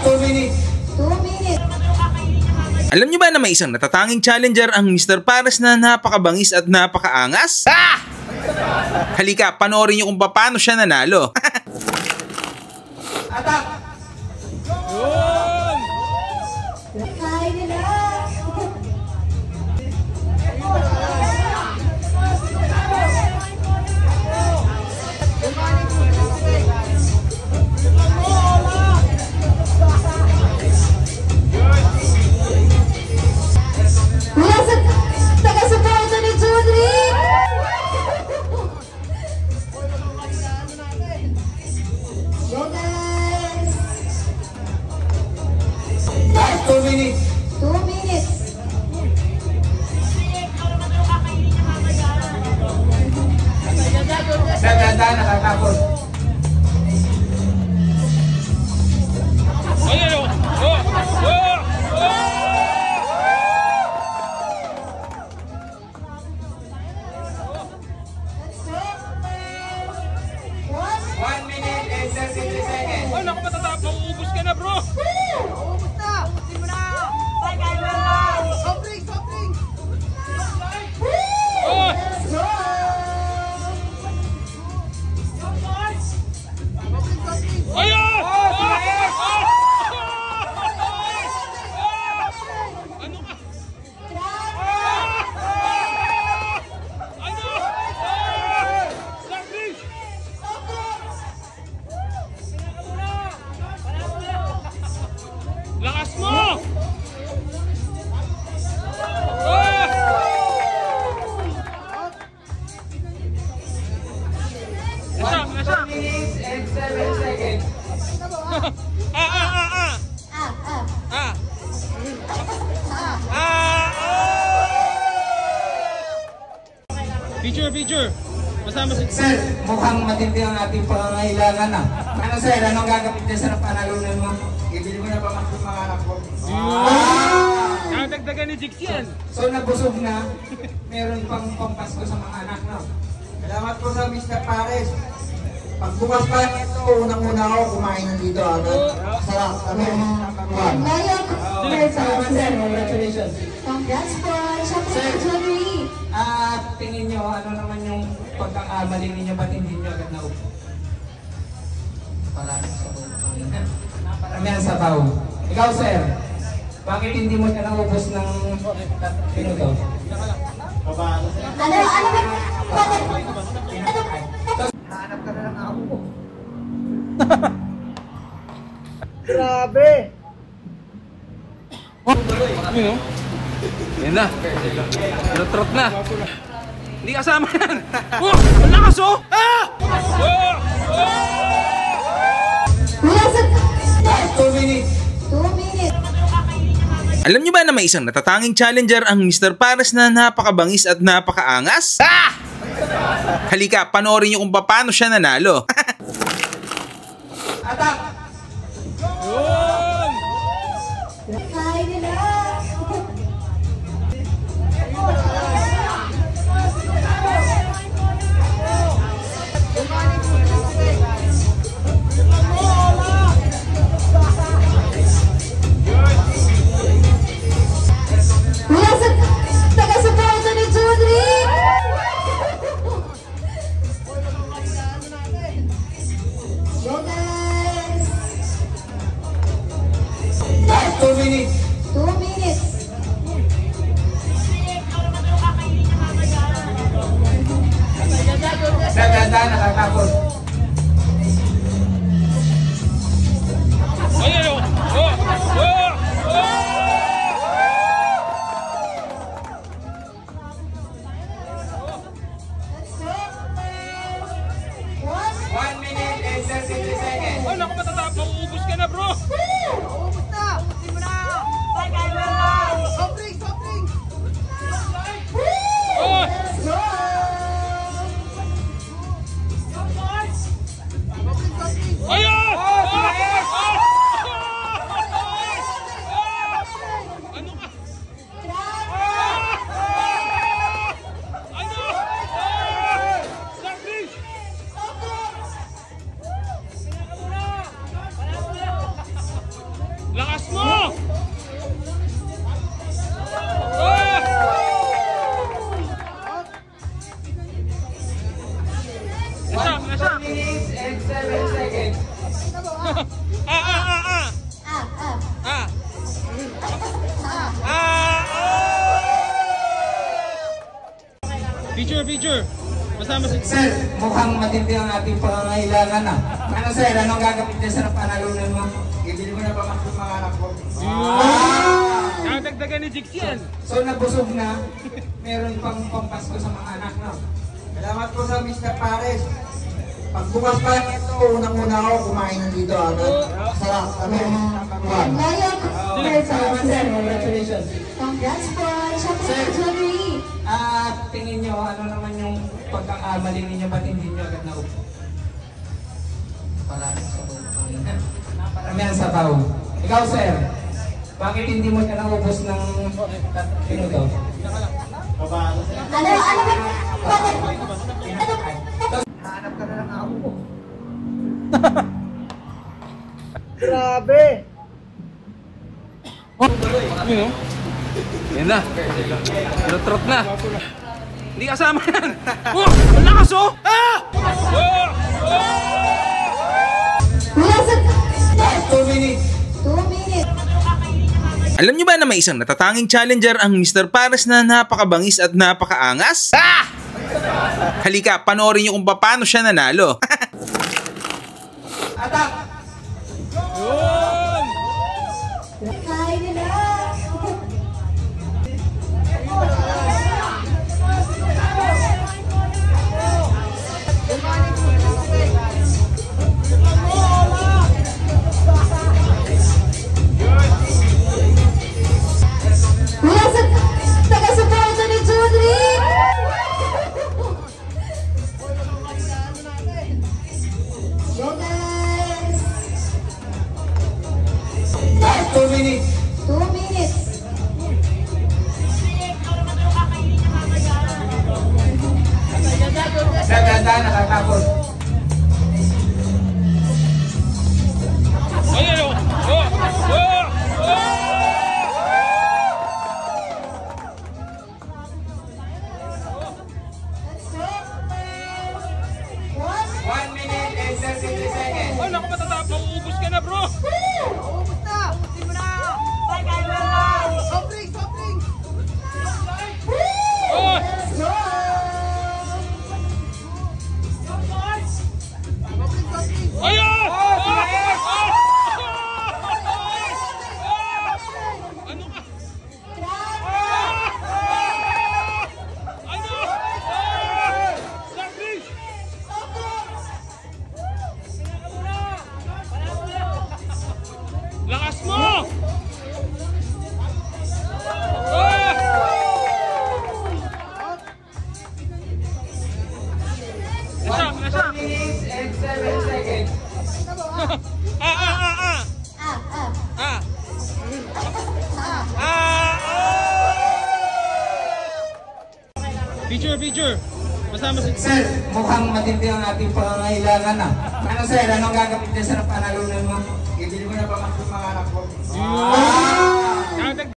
2 minutes. 2 minutes. Alam nyo ba na may isang natatanging challenger ang Mr. Pares na napakabangis at napakaangas? Ah! Halika, panoorin nyo kung paano siya nanalo. Atak! Hi nila! Mula sa taga-suporta ni Judry! Go guys! 2 minutes. 2 minutes. Naganda, nakatapos. Let's go! 1 minute and 33 seconds. Oh, naku, matatap. Mauubos ka na, bro. Ubus na! Ubusin mo na! Bye guys! Softring! Softring! Oh! Let's go! Ayun! Ano ka? Ano? Starfish! Lakas mo! Nasa? 1 minutes and 7 seconds. Ah! Feature. Masama si... Sir, mukhang matindi ang ating pangangailangan na. Ano sir, anong gagawin niya sa panalunan mo? Ibili mo na ba mga anak ko? Nakadagdagan ni Jix yan. So nabusog na, meron pang pampasko sa mga anak, no? Salamat po sa Mr. Pares. Pagbukas pa lang ito, unang-una ako kumain nandito agad. Sarap, kami. Ngayon, Salamat sir, congratulations. congrats po! Siyempre Sir. si Judry! Tingin nyo, ano naman yung pagkakamali ninyo, ba't hindi nyo agad naupo? Paramihan sa tao. Ikaw sir, bakit hindi mo ka naubos ng minuto? Ano ba? Hanap ka na lang ako. Grabe! Yun o. Yan na. Trot na. Hindi kasama yan. Oh! Ang lakas oh! Ah! Mula sa 2 minutes. 2 minutes. Alam nyo ba na may isang natatanging challenger ang Mr. Pares na napakabangis at napakaangas? Ah! Halika, panoorin nyo kung paano siya nanalo. Atak! Hi nila! Mula sa taga-suporta ni Judry! Go guys! 2 minutes. 2 minutes. Naganda, nakatapos. Ayun o. Let's go! 1 minute and 33 seconds. Oh, naku, matatap. Mauubos ka na, bro. Ubus na! Ubusin mo na! Bye guys! Softring! Softring! Oh! Let's go! Ayun! siya. 2 minutes and 7 seconds. Feature. Masama si... Sir, mukhang matindi ang ating pangangailangan na. Ano sir, anong gagawin niya sa panalunan mo? Ibili mo na ba yung mga anak ko? Nakadagdagan ni Jix yan. So nabusog na, meron pang pampasko sa mga anak na. Salamat po sa Mr. Pares. Pagbukas pa lang ito, unang-una ako kumain nandito agad. Sarap kami. Ngayon, Salamat sir, congratulations. congrats po, Chapter Sir. Jewelry. Tingin nyo, ano naman yung pagkakamali ninyo, ba't hindi nyo agad naupo? Maraming sabaw. Maraming sabaw. Ikaw sir, bakit hindi mo ka naubos ng minuto? Ano ba? Hanap ka na ng amo ko. Grabe. Yun o. Yan na. Trot na. Hindi kasama yan. Oh! Ang lakas oh! Ah! Wala sa... 2 minutes. 2 minutes. Alam nyo ba na may isang natatanging challenger ang Mr. Pares na napakabangis at napakaangas? Halika, panoorin nyo kung paano siya nanalo. Atak! Hi nila. Wala sa... Taga-suporta ni Jewelry. Yo guys. 2 minutes. 2 minutes. Gaganda, nakatapos. Ayun o. Let's go. 1 minute and 33 seconds. Oh, naku, matatapos. Mauubos ka na, bro. Ubus na! Ubusin mo na! Bye, guys! Soft drink! Soft drink! Oh! Let's go. Ayun! Ano ka? Ano? Sabi! Lakas mo! Nasa! 1 minutes and 7 seconds. Feature. Masama si... Sir, mukhang matindi ang ating pangangailangan na. Ano sir, anong gagawin niya sa panalunan mo? Ibili mo na ba yung mga anak ko?